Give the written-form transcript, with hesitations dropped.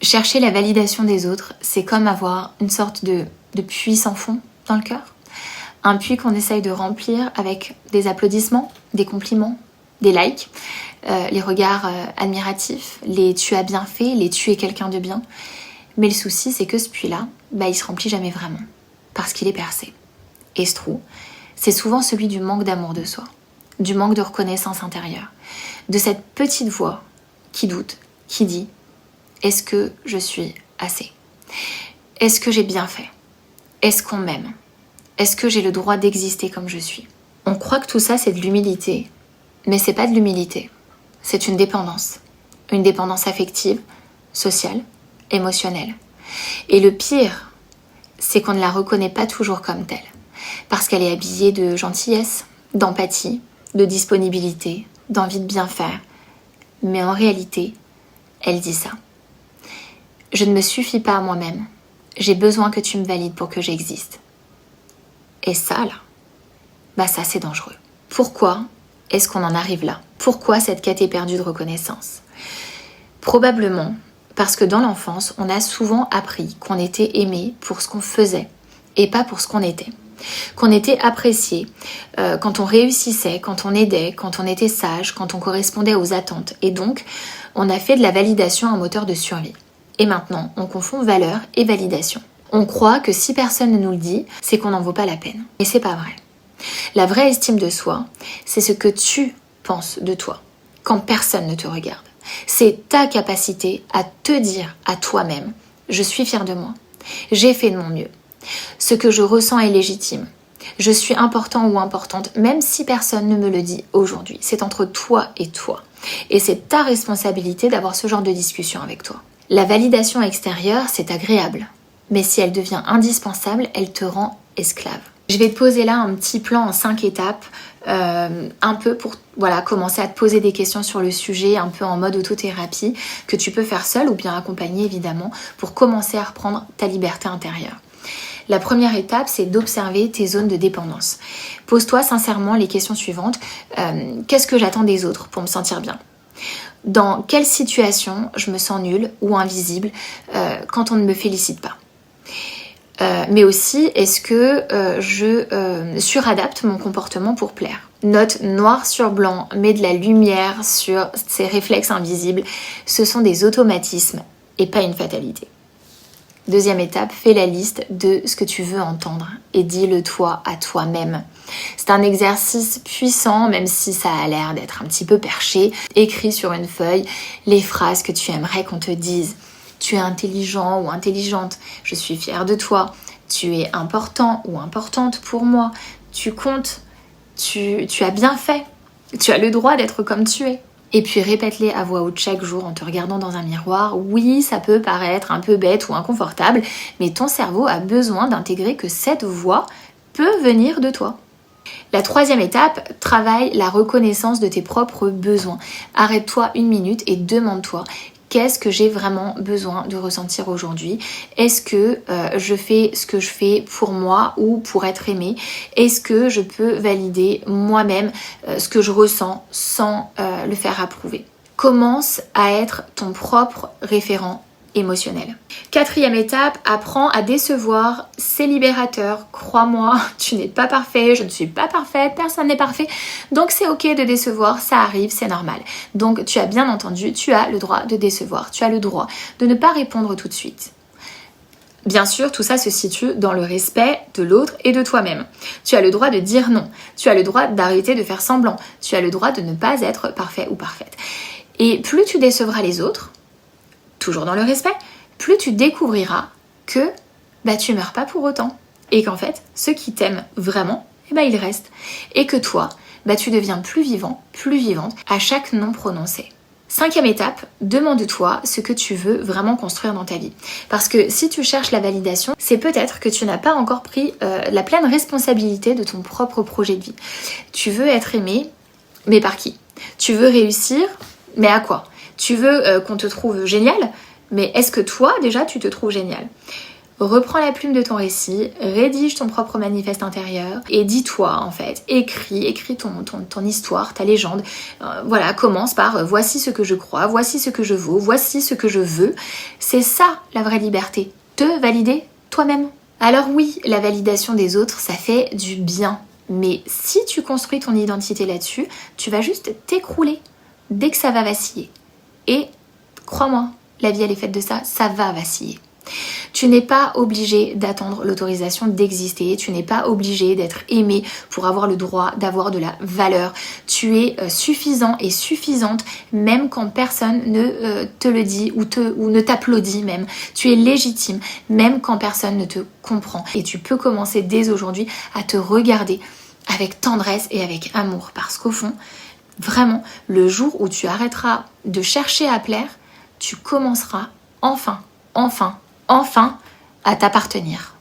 Chercher la validation des autres, c'est comme avoir une sorte de puits sans fond dans le cœur. Un puits qu'on essaye de remplir avec des applaudissements, des compliments, des likes, les regards admiratifs, les tu as bien fait, les tu es quelqu'un de bien. Mais le souci, c'est que ce puits-là, il se remplit jamais vraiment, parce qu'il est percé. Et ce trou, c'est souvent celui du manque d'amour de soi, du manque de reconnaissance intérieure, de cette petite voix qui doute, qui dit « Est-ce que je suis assez ? Est-ce que j'ai bien fait ? Est-ce qu'on m'aime ? Est-ce que j'ai le droit d'exister comme je suis ?» On croit que tout ça, c'est de l'humilité, mais c'est pas de l'humilité. C'est une dépendance affective, sociale, émotionnelle. Et le pire, c'est qu'on ne la reconnaît pas toujours comme telle, parce qu'elle est habillée de gentillesse, d'empathie, de disponibilité, d'envie de bien faire. Mais en réalité, elle dit ça. Je ne me suffis pas à moi-même. J'ai besoin que tu me valides pour que j'existe. Et ça, là, ça c'est dangereux. Pourquoi est-ce qu'on en arrive là ? Pourquoi cette quête éperdue de reconnaissance ? Probablement parce que dans l'enfance, on a souvent appris qu'on était aimé pour ce qu'on faisait et pas pour ce qu'on était. Qu'on était apprécié quand on réussissait, quand on aidait, quand on était sage, quand on correspondait aux attentes. Et donc, on a fait de la validation un moteur de survie. Et maintenant, on confond valeur et validation. On croit que si personne ne nous le dit, c'est qu'on n'en vaut pas la peine. Et c'est pas vrai. La vraie estime de soi, c'est ce que tu penses de toi, quand personne ne te regarde. C'est ta capacité à te dire à toi-même « Je suis fière de moi, j'ai fait de mon mieux. Ce que je ressens est légitime. Je suis important ou importante, même si personne ne me le dit aujourd'hui. C'est entre toi et toi. Et c'est ta responsabilité d'avoir ce genre de discussion avec toi. La validation extérieure, c'est agréable. Mais si elle devient indispensable, elle te rend esclave. Je vais te poser là un petit plan en 5 étapes, un peu pour commencer à te poser des questions sur le sujet, un peu en mode autothérapie, que tu peux faire seule ou bien accompagner évidemment, pour commencer à reprendre ta liberté intérieure. La première étape, c'est d'observer tes zones de dépendance. Pose-toi sincèrement les questions suivantes. Qu'est-ce que j'attends des autres pour me sentir bien ? Dans quelle situation je me sens nulle ou invisible quand on ne me félicite pas ? Mais aussi, est-ce que je suradapte mon comportement pour plaire ? Note noir sur blanc, mets de la lumière sur ces réflexes invisibles. Ce sont des automatismes et pas une fatalité. Deuxième étape, fais la liste de ce que tu veux entendre et dis-le toi à toi-même. C'est un exercice puissant, même si ça a l'air d'être un petit peu perché. Écris sur une feuille les phrases que tu aimerais qu'on te dise. Tu es intelligent ou intelligente, je suis fière de toi. Tu es important ou importante pour moi. Tu comptes, tu as bien fait. Tu as le droit d'être comme tu es. Et puis répète-les à voix haute chaque jour en te regardant dans un miroir. Oui, ça peut paraître un peu bête ou inconfortable, mais ton cerveau a besoin d'intégrer que cette voix peut venir de toi. La troisième étape, travaille la reconnaissance de tes propres besoins. Arrête-toi 1 minute et demande-toi qu'est-ce que j'ai vraiment besoin de ressentir aujourd'hui ? Est-ce que je fais ce que je fais pour moi ou pour être aimée ? Est-ce que je peux valider moi-même ce que je ressens sans le faire approuver ? Commence à être ton propre référent émotionnel. Quatrième étape, apprends à décevoir, c'est libérateur. Crois-moi, tu n'es pas parfait, je ne suis pas parfaite, personne n'est parfait. Donc c'est ok de décevoir, ça arrive, c'est normal. Donc tu as bien entendu, tu as le droit de décevoir, tu as le droit de ne pas répondre tout de suite. Bien sûr, tout ça se situe dans le respect de l'autre et de toi-même. Tu as le droit de dire non, tu as le droit d'arrêter de faire semblant, tu as le droit de ne pas être parfait ou parfaite. Et plus tu décevras les autres, toujours dans le respect, plus tu découvriras que tu meurs pas pour autant. Et qu'en fait, ceux qui t'aiment vraiment, ils restent. Et que toi, tu deviens plus vivant, plus vivante à chaque non prononcé. 5e étape, demande-toi ce que tu veux vraiment construire dans ta vie. Parce que si tu cherches la validation, c'est peut-être que tu n'as pas encore pris la pleine responsabilité de ton propre projet de vie. Tu veux être aimé, mais par qui ? Tu veux réussir, mais à quoi ? Tu veux qu'on te trouve génial, mais est-ce que toi, déjà, tu te trouves génial ? Reprends la plume de ton récit, rédige ton propre manifeste intérieur et dis-toi en fait, écris ton histoire, ta légende. Voilà, commence par voici ce que je crois, voici ce que je vaux, voici ce que je veux. C'est ça la vraie liberté, te valider toi-même. Alors oui, la validation des autres, ça fait du bien. Mais si tu construis ton identité là-dessus, tu vas juste t'écrouler dès que ça va vaciller. Et crois-moi, la vie elle est faite de ça, ça va vaciller. Tu n'es pas obligé d'attendre l'autorisation d'exister, tu n'es pas obligé d'être aimé pour avoir le droit d'avoir de la valeur. Tu es suffisant et suffisante même quand personne ne te le dit ou ne t'applaudit même. Tu es légitime même quand personne ne te comprend. Et tu peux commencer dès aujourd'hui à te regarder avec tendresse et avec amour parce qu'au fond, vraiment, le jour où tu arrêteras de chercher à plaire, tu commenceras enfin à t'appartenir.